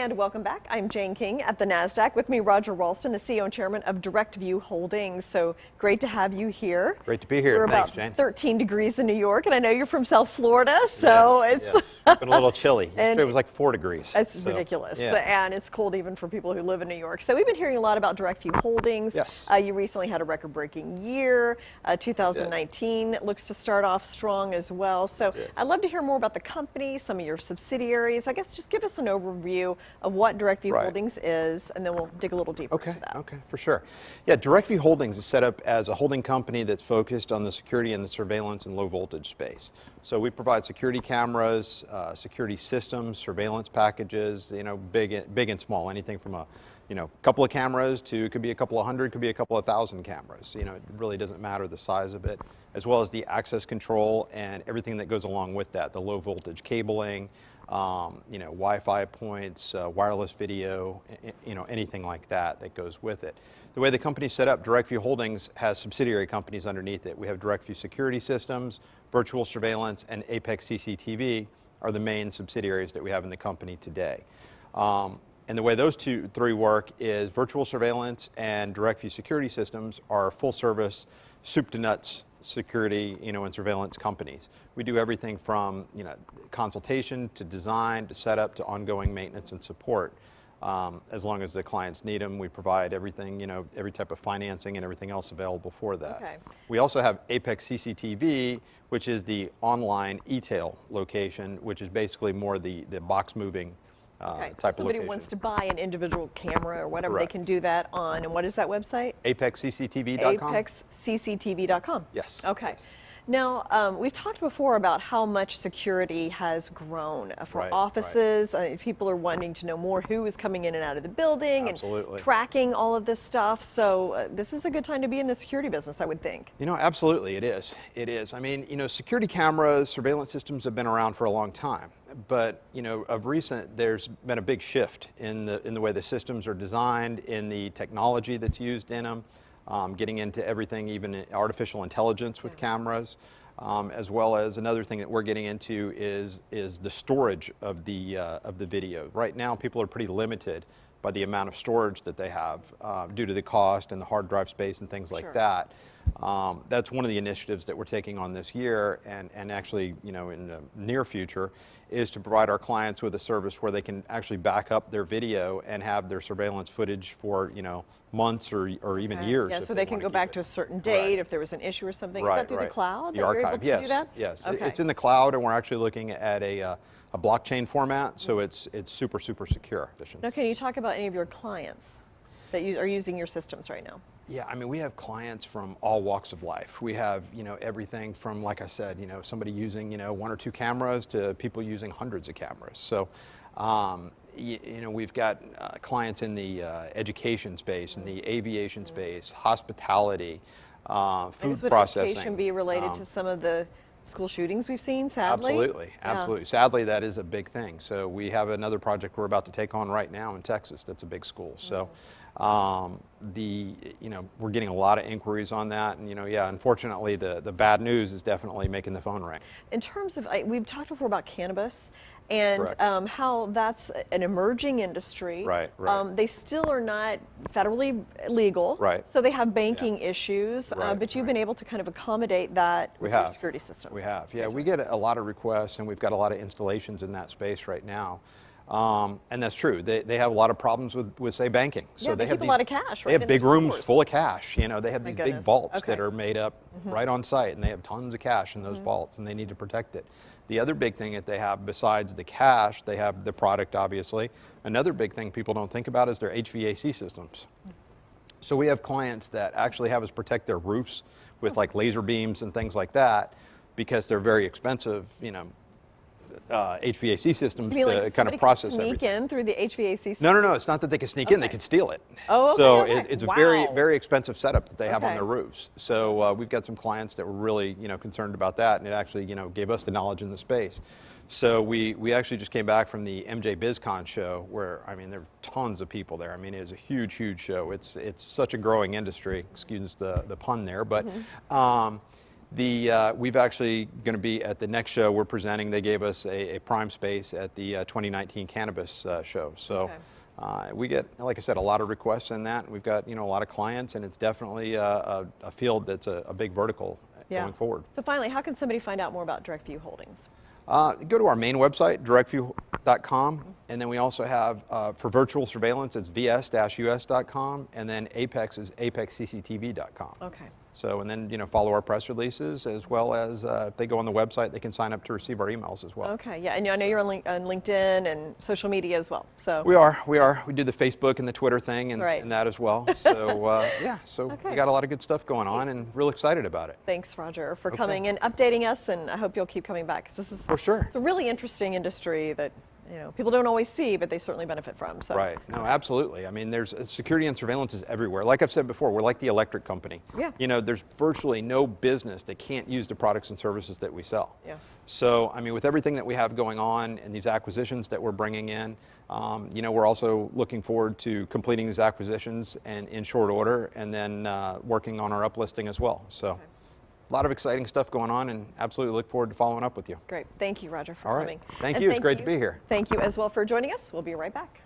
And welcome back. I'm Jane King at the Nasdaq. With me, Roger Ralston, the CEO and Chairman of Directview Holdings. So great to have you here. Great to be here. We're Thanks, about Jane. 13 degrees in New York, and I know you're from South Florida, so yes, it's yes. Been a little chilly. Yesterday was like 4 degrees. It's ridiculous, yeah. and it's cold even for people who live in New York. So we've been hearing a lot about Directview Holdings. Yes. You recently had a record-breaking year. 2019 looks to start off strong as well. So I'd love to hear more about the company, some of your subsidiaries. I guess just give us an overview of what Directview Holdings is, and then we'll dig a little deeper into that. Okay, for sure. Yeah, Directview Holdings is set up as a holding company that's focused on the security and the surveillance and low voltage space. So we provide security cameras, security systems, surveillance packages, big and small, anything from a couple of cameras to, it could be a couple of hundred, could be a couple of thousand cameras. It really doesn't matter the size of it, as well as the access control and everything that goes along with that, the low voltage cabling, Wi-Fi points, wireless video, anything like that that goes with it. The way the company's set up, Directview Holdings has subsidiary companies underneath it. We have Directview Security Systems, Virtual Surveillance, and Apex CCTV are the main subsidiaries that we have in the company today. And the way those three work is Virtual Surveillance and Directview Security Systems are full service, soup to nuts security, and surveillance companies. We do everything from, consultation to design to setup to ongoing maintenance and support. As long as the clients need them, we provide everything, every type of financing and everything else available for that. Okay. We also have Apex CCTV, which is the online e-tail location, which is basically more the box moving Okay, type so of somebody location. wants to buy an individual camera or whatever, Correct. they can do that on, and what is that website? ApexCCTV.com. ApexCCTV.com. Yes. Okay. Yes. Now, we've talked before about how much security has grown for Right, offices. People are wanting to know more who is coming in and out of the building Absolutely. and tracking all of this stuff. So this is a good time to be in the security business, I would think. Absolutely, it is. It is. I mean, security cameras, surveillance systems have been around for a long time. But, of recent, there's been a big shift in the way the systems are designed, in the technology that's used in them, getting into everything, even artificial intelligence with cameras, as well as another thing that we're getting into is the storage of the video. Right now, people are pretty limited by the amount of storage that they have due to the cost and the hard drive space and things like that. That's one of the initiatives that we're taking on this year, and actually, in the near future, is to provide our clients with a service where they can actually back up their video and have their surveillance footage for, months or even years. Yeah, so they can go back to a certain date if there was an issue or something. Is that through the cloud? The that archive, you're able to yes, do that? yes. Okay. It's in the cloud, and we're actually looking at a blockchain format, so it's super secure. Now, can you talk about any of your clients that are using your systems right now? Yeah, I mean, we have clients from all walks of life. We have, everything from, like I said, somebody using, 1 or 2 cameras to people using hundreds of cameras. So, we've got clients in the education space, in the aviation space, hospitality, food processing. Would education be related to some of the school shootings we've seen, sadly? Absolutely, absolutely. Sadly, that is a big thing. So we have another project we're about to take on right now in Texas that's a big school. So we're getting a lot of inquiries on that, and unfortunately the bad news is definitely making the phone ring. In terms of, we've talked before about cannabis and how that's an emerging industry. Right. They still are not federally legal. Right. So they have banking issues, Right, but you've been able to kind of accommodate that with your security systems. We have. Yeah, we get a lot of requests, and we've got a lot of installations in that space right now. And that's true. They have a lot of problems with say, banking. So they have keep a lot of cash, right? They have big rooms full of cash. They have these big vaults Okay. that are made up right on site, and they have tons of cash in those vaults, and they need to protect it. The other big thing that they have, besides the cash, they have the product, obviously. Another big thing people don't think about is their HVAC systems. So we have clients that actually have us protect their roofs with like laser beams and things like that, because they're very expensive, HVAC systems to kind of process everything. Sneak in through the HVAC system? No, it's not that they can sneak in, they can steal it. Oh, okay, so okay. it's a very expensive setup that they have on Okay. their roofs. So we've got some clients that were really concerned about that, and it actually gave us the knowledge in the space. So we actually just came back from the MJ BizCon show, where there were tons of people there. It was a huge show. It's such a growing industry. Excuse the pun there, but We've actually going to be at the next show we're presenting. They gave us a prime space at the 2019 Cannabis show. So we get, like I said, a lot of requests in that. We've got a lot of clients, and it's definitely a field that's a big vertical going forward. So finally, how can somebody find out more about Directview Holdings? Go to our main website, directview.com, and then we also have, for virtual surveillance, it's vs-us.com, and then Apex is apexcctv.com. Okay. So, and then, follow our press releases, as well as if they go on the website, they can sign up to receive our emails as well. Okay, yeah, and I know you're on LinkedIn and social media as well. So We are. We do the Facebook and the Twitter thing and that as well. So, we got a lot of good stuff going on and real excited about it. Thanks, Roger, for coming and updating us, and I hope you'll keep coming back, because this is for sure. It's a really interesting industry that people don't always see, but they certainly benefit from. So. Right. No, absolutely. I mean, there's security and surveillance is everywhere. Like I've said before, we're like the electric company. Yeah. There's virtually no business that can't use the products and services that we sell. Yeah. So, I mean, with everything that we have going on and these acquisitions that we're bringing in, we're also looking forward to completing these acquisitions and in short order, and then working on our uplisting as well. So. A lot of exciting stuff going on, and absolutely look forward to following up with you. Great. Thank you, Roger, for All coming. Right. Thank you. It's great to be here. Thank you as well for joining us. We'll be right back.